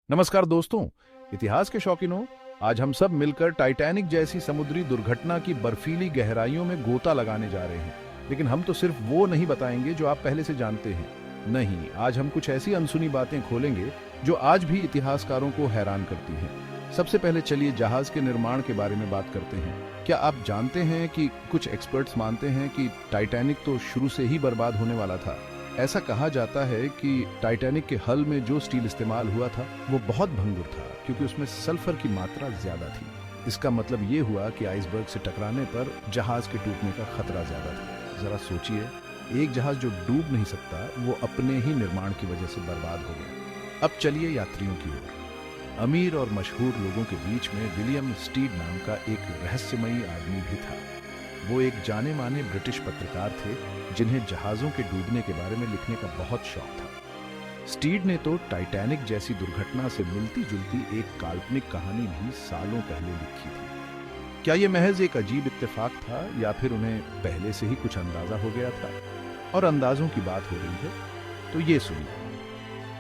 नमस्कार दोस्तों, इतिहास के शौकीनों। आज हम सब मिलकर टाइटैनिक जैसी समुद्री दुर्घटना की बर्फीली गहराइयों में गोता लगाने जा रहे हैं। लेकिन हम तो सिर्फ वो नहीं बताएंगे जो आप पहले से जानते हैं। नहीं, आज हम कुछ ऐसी अनसुनी बातें खोलेंगे जो आज भी इतिहासकारों को हैरान करती हैं। सबसे पहले चलिए जहाज के निर्माण के बारे में बात करते हैं। क्या आप जानते हैं कि कुछ एक्सपर्ट्स मानते हैं कि टाइटैनिक तो शुरू से ही बर्बाद होने वाला था। ऐसा कहा जाता है कि टाइटैनिक के हल में जो स्टील इस्तेमाल हुआ था वो बहुत भंगुर था, क्योंकि उसमें सल्फर की मात्रा ज्यादा थी। इसका मतलब ये हुआ कि आइसबर्ग से टकराने पर जहाज के टूटने का खतरा ज्यादा था। जरा सोचिए, एक जहाज जो डूब नहीं सकता वो अपने ही निर्माण की वजह से बर्बाद हो गया। अब चलिए यात्रियों की ओर। अमीर और मशहूर लोगों के बीच में विलियम स्टीड नाम का एक रहस्यमयी आदमी भी था। वो एक जाने माने ब्रिटिश पत्रकार थे जिन्हें जहाजों के डूबने के बारे में लिखने का बहुत शौक था। स्टीड ने तो टाइटैनिक जैसी दुर्घटना से मिलती जुलती एक काल्पनिक कहानी भी सालों पहले लिखी थी। क्या ये महज एक अजीब इत्तेफाक था या फिर उन्हें पहले से ही कुछ अंदाजा हो गया था? और अंदाजों की बात हो रही है तो ये सुनिए।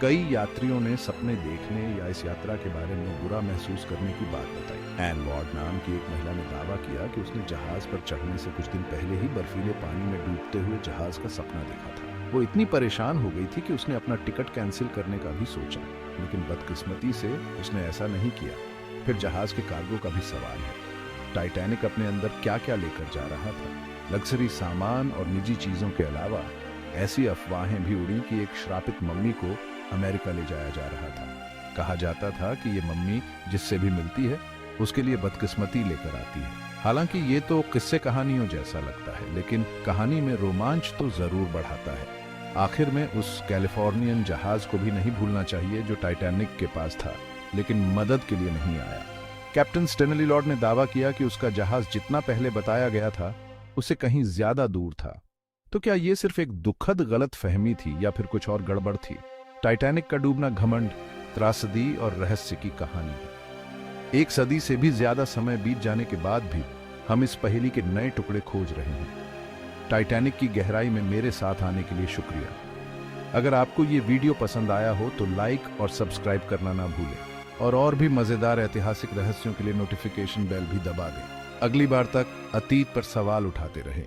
कई यात्रियों ने सपने देखने या इस यात्रा के बारे में बुरा महसूस करने की बात बताई। एन वॉर्ड नाम की एक महिला ने दावा किया कि उसने जहाज पर चढ़ने से कुछ दिन पहले ही बर्फीले पानी में डूबते हुए जहाज का सपना देखा था। वो इतनी परेशान हो गई थी कि उसने अपना टिकट कैंसिल करने का भी सोचा, लेकिन बदकिस्मती से उसने ऐसा नहीं किया। फिर जहाज के कार्गो का भी सवाल है। टाइटैनिक अपने अंदर क्या क्या लेकर जा रहा था? लग्जरी सामान और निजी चीजों के अलावा ऐसी अफवाहें भी उड़ी कि एक श्रापित मम्मी को अमेरिका ले जाया जा रहा था। कहा जाता था कि ये मम्मी जिससे भी मिलती है उसके लिए बदकिस्मती लेकर आती है। हालांकि ये तो किस्से कहानियों जैसा लगता है, लेकिन कहानी में रोमांच तो जरूर बढ़ाता है। आखिर में उस कैलिफोर्नियन जहाज को भी नहीं भूलना चाहिए जो टाइटैनिक के पास था, लेकिन मदद के लिए नहीं आया। कैप्टन स्टेनली लॉर्ड ने दावा किया कि उसका जहाज जितना पहले बताया गया था उससे कहीं ज्यादा दूर था। तो क्या ये सिर्फ एक दुखद गलत फहमी थी या फिर कुछ और गड़बड़ थी? टाइटैनिक का डूबना घमंड, त्रासदी और रहस्य की कहानी है। एक सदी से भी ज्यादा समय बीत जाने के बाद भी हम इस पहेली के नए टुकड़े खोज रहे हैं। टाइटैनिक की गहराई में मेरे साथ आने के लिए शुक्रिया। अगर आपको ये वीडियो पसंद आया हो तो लाइक और सब्सक्राइब करना ना भूलें, और भी मजेदार ऐतिहासिक रहस्यों के लिए नोटिफिकेशन बेल भी दबा दें। अगली बार तक अतीत पर सवाल उठाते रहें।